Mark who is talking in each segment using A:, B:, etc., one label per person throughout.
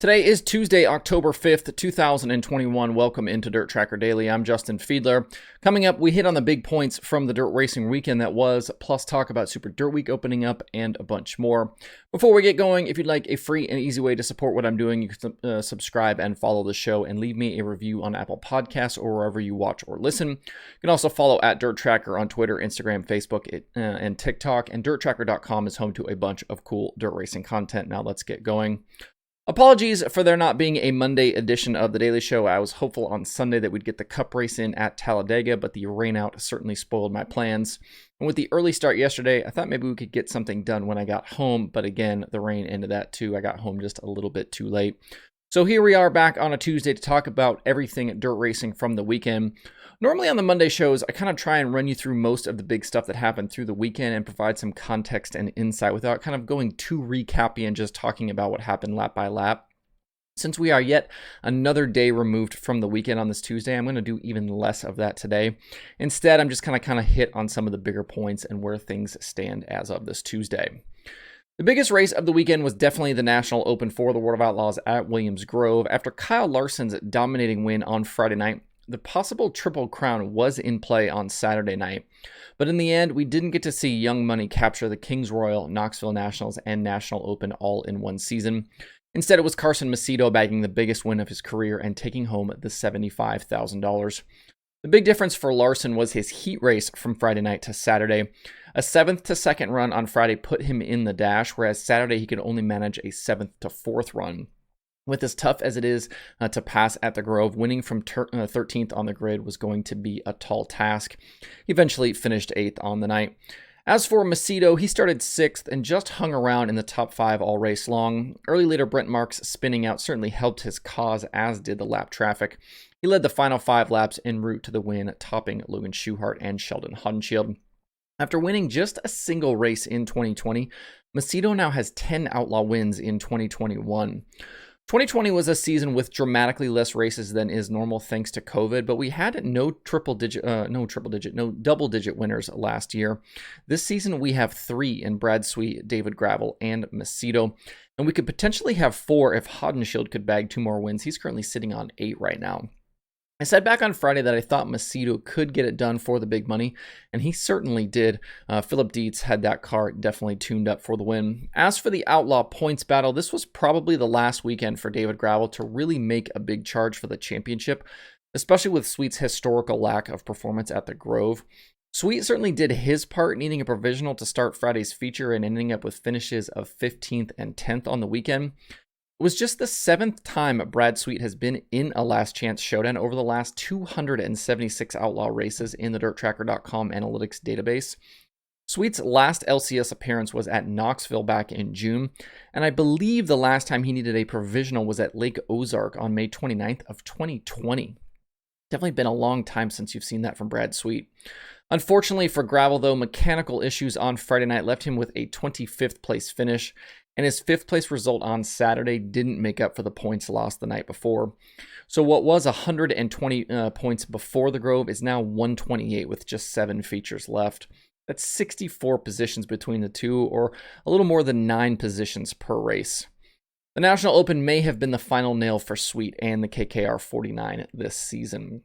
A: Today is Tuesday, October 5th, 2021. Welcome into Dirt Tracker Daily. I'm Justin Fiedler. Coming up, we hit on the big points from the dirt racing weekend that was, plus talk about Super Dirt Week opening up and a bunch more. Before we get going, if you'd like a free and easy way to support what I'm doing, you can subscribe and follow the show and leave me a review on Apple Podcasts or wherever you watch or listen. You can also follow at Dirt Tracker on Twitter, Instagram, Facebook, and TikTok. And DirtTracker.com is home to a bunch of cool dirt racing content. Now let's get going. Apologies for there not being a Monday edition of The Daily Show. I was hopeful on Sunday that we'd get the Cup race in at Talladega, but the rainout certainly spoiled my plans. And with the early start yesterday, I thought maybe we could get something done when I got home, but again, the rain ended that too. I got home just a little bit too late. So here we are back on a Tuesday to talk about everything dirt racing from the weekend. Normally on the Monday shows, I kind of try and run you through most of the big stuff that happened through the weekend and provide some context and insight without kind of going too recappy and just talking about what happened lap by lap. Since we are yet another day removed from the weekend on this Tuesday, I'm going to do even less of that today. Instead, I'm just kind of hit on some of the bigger points and where things stand as of this Tuesday. The biggest race of the weekend was definitely the National Open for the World of Outlaws at Williams Grove. After Kyle Larson's dominating win on Friday night, the possible Triple Crown was in play on Saturday night, but in the end, we didn't get to see Young Money capture the Kings Royal, Knoxville Nationals, and National Open all in one season. Instead, it was Carson Macedo bagging the biggest win of his career and taking home the $75,000. The big difference for Larson was his heat race from Friday night to Saturday. A 7th to 2nd run on Friday put him in the dash, whereas Saturday he could only manage a 7th to 4th run. With as tough as it is to pass at the Grove, winning from 13th on the grid was going to be a tall task. He eventually finished 8th on the night. As for Macedo, he started 6th and just hung around in the top 5 all race long. Early leader Brent Marks spinning out certainly helped his cause, as did the lap traffic. He led the final 5 laps en route to the win, topping Logan Schuchart and Sheldon Haudenschild. After winning just a single race in 2020, Macedo now has 10 Outlaw wins in 2021. 2020 was a season with dramatically less races than is normal thanks to COVID, but we had no double-digit winners last year. This season we have 3 in Brad Sweet, David Gravel, and Macedo, and we could potentially have 4 if Haudenschild could bag 2 more wins. He's currently sitting on 8 right now. I said back on Friday that I thought Macedo could get it done for the big money, and he certainly did. Philip Dietz had that car definitely tuned up for the win. As for the Outlaw points battle, this was probably the last weekend for David Gravel to really make a big charge for the championship, especially with Sweet's historical lack of performance at the Grove. Sweet certainly did his part, needing a provisional to start Friday's feature and ending up with finishes of 15th and 10th on the weekend. It was just the 7th time Brad Sweet has been in a last chance showdown over the last 276 Outlaw races in the DirtTracker.com analytics database. Sweet's last LCS appearance was at Knoxville back in June, and I believe the last time he needed a provisional was at Lake Ozark on May 29th of 2020. Definitely been a long time since you've seen that from Brad Sweet. Unfortunately for Gravel, though, mechanical issues on Friday night left him with a 25th place finish, and his 5th place result on Saturday didn't make up for the points lost the night before. So what was 120 points before the Grove is now 128 with just 7 features left. That's 64 positions between the two, or a little more than 9 positions per race. The National Open may have been the final nail for Sweet and the KKR 49 this season.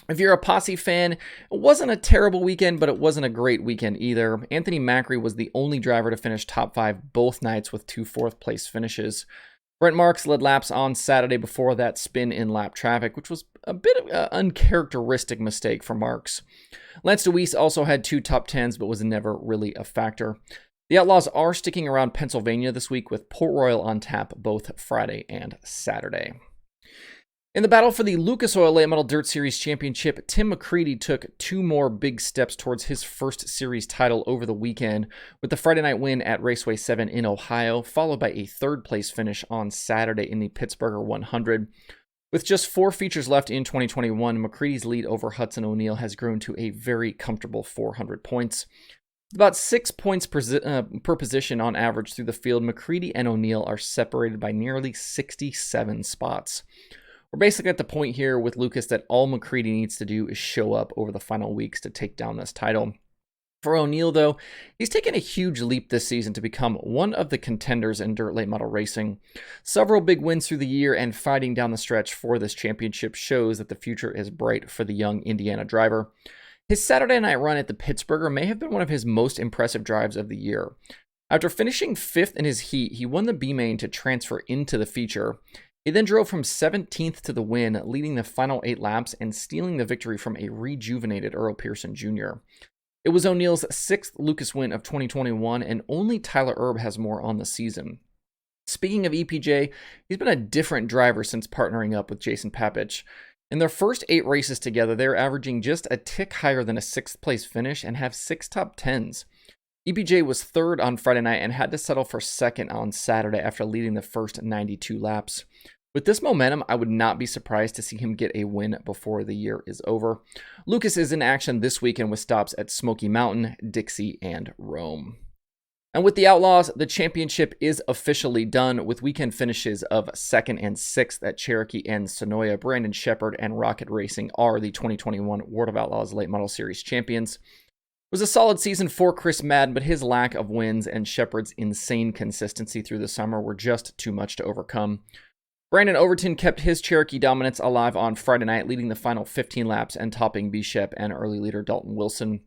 A: If you're a Posse fan, it wasn't a terrible weekend, but it wasn't a great weekend either. Anthony McCreadie was the only driver to finish top 5 both nights with 2 4th-place finishes. Brent Marks led laps on Saturday before that spin in lap traffic, which was a bit of an uncharacteristic mistake for Marks. Lance DeWeese also had 2 top 10s, but was never really a factor. The Outlaws are sticking around Pennsylvania this week with Port Royal on tap both Friday and Saturday. In the battle for the Lucas Oil Late Model Dirt Series Championship, Tim McCreadie took 2 more big steps towards his first series title over the weekend with the Friday night win at Raceway 7 in Ohio, followed by a 3rd place finish on Saturday in the Pittsburgher 100. With just 4 features left in 2021, McCreadie's lead over Hudson O'Neal has grown to a very comfortable 400 points. About 6 points per position on average through the field, McCreadie and O'Neal are separated by nearly 67 spots. We're basically at the point here with Lucas that all McCreadie needs to do is show up over the final weeks to take down this title. For O'Neal, though, he's taken a huge leap this season to become one of the contenders in dirt late model racing. Several big wins through the year and fighting down the stretch for this championship shows that the future is bright for the young Indiana driver. His Saturday night run at the Pittsburgher may have been one of his most impressive drives of the year. After finishing 5th in his heat, he won the B-main to transfer into the feature. He then drove from 17th to the win, leading the final 8 laps and stealing the victory from a rejuvenated Earl Pearson Jr. It was O'Neal's 6th Lucas win of 2021, and only Tyler Erb has more on the season. Speaking of EPJ, he's been a different driver since partnering up with Jason Papich. In their first 8 races together, they're averaging just a tick higher than a 6th place finish and have 6 top 10s. EPJ was 3rd on Friday night and had to settle for 2nd on Saturday after leading the first 92 laps. With this momentum, I would not be surprised to see him get a win before the year is over. Lucas is in action this weekend with stops at Smoky Mountain, Dixie, and Rome. And with the Outlaws, the championship is officially done with weekend finishes of 2nd and 6th at Cherokee and Sonoya. Brandon Sheppard and Rocket Racing are the 2021 World of Outlaws Late Model Series champions. It was a solid season for Chris Madden, but his lack of wins and Sheppard's insane consistency through the summer were just too much to overcome. Brandon Overton kept his Cherokee dominance alive on Friday night, leading the final 15 laps and topping B-Shep and early leader Dalton Wilson.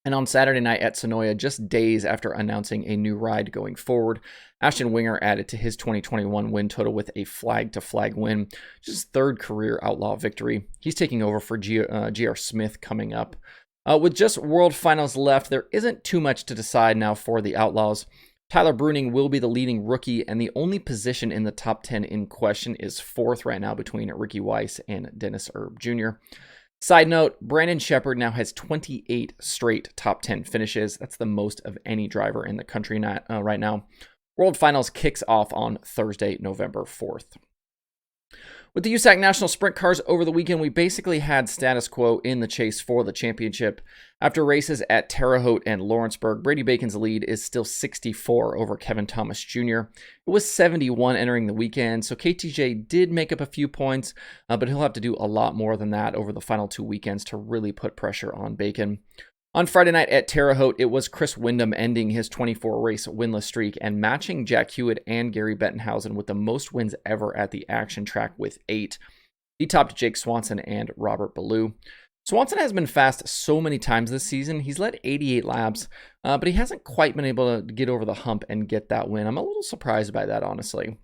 A: And on Saturday night at Sonoya, just days after announcing a new ride going forward, Ashton Winger added to his 2021 win total with a flag-to-flag win, which is his 3rd career Outlaw victory. He's taking over for G.R. Smith coming up. With just World Finals left, there isn't too much to decide now for the Outlaws. Tyler Bruning will be the leading rookie, and the only position in the top 10 in question is 4th right now between Ricky Weiss and Dennis Erb Jr. Side note, Brandon Sheppard now has 28 straight top 10 finishes. That's the most of any driver in the country right now. World Finals kicks off on Thursday, November 4th. With the USAC National Sprint Cars over the weekend, we basically had status quo in the chase for the championship. After races at Terre Haute and Lawrenceburg, Brady Bacon's lead is still 64 over Kevin Thomas Jr. It was 71 entering the weekend, so KTJ did make up a few points, but he'll have to do a lot more than that over the final 2 weekends to really put pressure on Bacon. On Friday night at Terre Haute, it was Chris Windham ending his 24-race winless streak and matching Jack Hewitt and Gary Bettenhausen with the most wins ever at the action track with 8. He topped Jake Swanson and Robert Ballou. Swanson has been fast so many times this season. He's led 88 laps, but he hasn't quite been able to get over the hump and get that win. I'm a little surprised by that, honestly.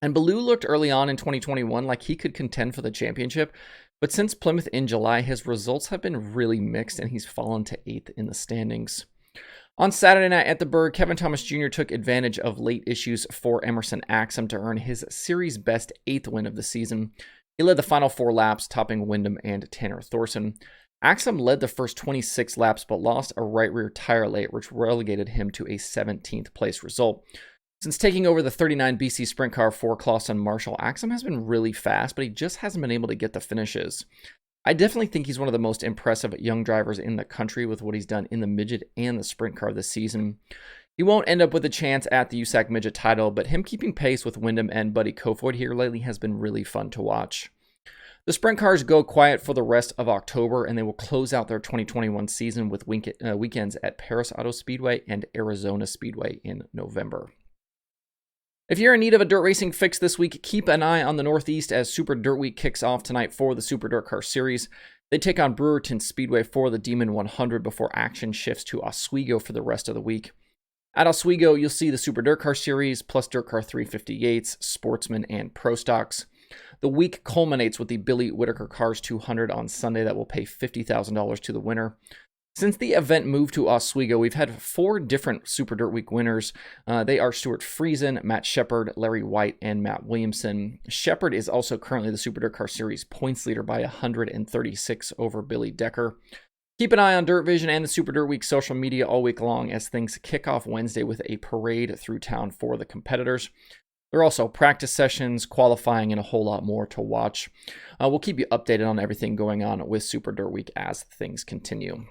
A: And Ballou looked early on in 2021 like he could contend for the championship, but since Plymouth in July, his results have been really mixed and he's fallen to 8th in the standings. On Saturday night at the Berg, Kevin Thomas Jr. took advantage of late issues for Emerson Axum to earn his series best 8th win of the season. He led the final 4 laps, topping Windham and Tanner Thorson. Axum led the first 26 laps but lost a right rear tire late, which relegated him to a 17th place result. Since taking over the 39 BC Sprint Car for Clausen Marshall, Axum has been really fast, but he just hasn't been able to get the finishes. I definitely think he's one of the most impressive young drivers in the country with what he's done in the midget and the sprint car this season. He won't end up with a chance at the USAC midget title, but him keeping pace with Windham and Buddy Kofoid here lately has been really fun to watch. The sprint cars go quiet for the rest of October, and they will close out their 2021 season with weekends at Paris Auto Speedway and Arizona Speedway in November. If you're in need of a dirt racing fix this week, keep an eye on the Northeast as Super Dirt Week kicks off tonight for the Super Dirt Car Series. They take on Brewerton Speedway for the Demon 100 before action shifts to Oswego for the rest of the week. At Oswego, you'll see the Super Dirt Car Series plus Dirt Car 358s, Sportsman, and Pro Stocks. The week culminates with the Billy Whitaker Cars 200 on Sunday that will pay $50,000 to the winner. Since the event moved to Oswego, we've had 4 different Super Dirt Week winners. They are Stuart Friesen, Matt Shepard, Larry White, and Matt Williamson. Shepard is also currently the Super Dirt Car Series points leader by 136 over Billy Decker. Keep an eye on Dirt Vision and the Super Dirt Week social media all week long as things kick off Wednesday with a parade through town for the competitors. There are also practice sessions, qualifying, and a whole lot more to watch. We'll keep you updated on everything going on with Super Dirt Week as things continue.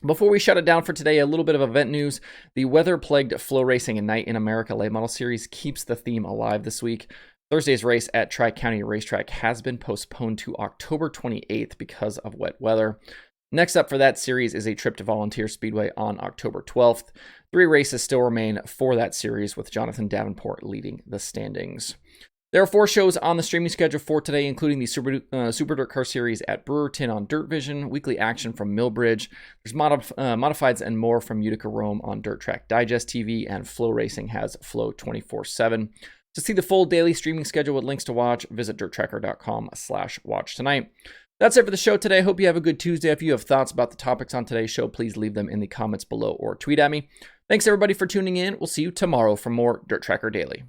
A: Before we shut it down for today, a little bit of event news. The weather-plagued Flow Racing and Night in America Late Model Series keeps the theme alive this week. Thursday's race at Tri-County Racetrack has been postponed to October 28th because of wet weather. Next up for that series is a trip to Volunteer Speedway on October 12th. 3 races still remain for that series, with Jonathan Davenport leading the standings. There are 4 shows on the streaming schedule for today, including the Super Dirt Car Series at Brewerton on Dirt Vision, weekly action from Millbridge. There's modifieds and more from Utica Rome on Dirt Track Digest TV, and Flow Racing has Flow 24/7. To see the full daily streaming schedule with links to watch, visit dirttracker.com/watch tonight. That's it for the show today. I hope you have a good Tuesday. If you have thoughts about the topics on today's show, please leave them in the comments below or tweet at me. Thanks everybody for tuning in. We'll see you tomorrow for more Dirt Tracker Daily.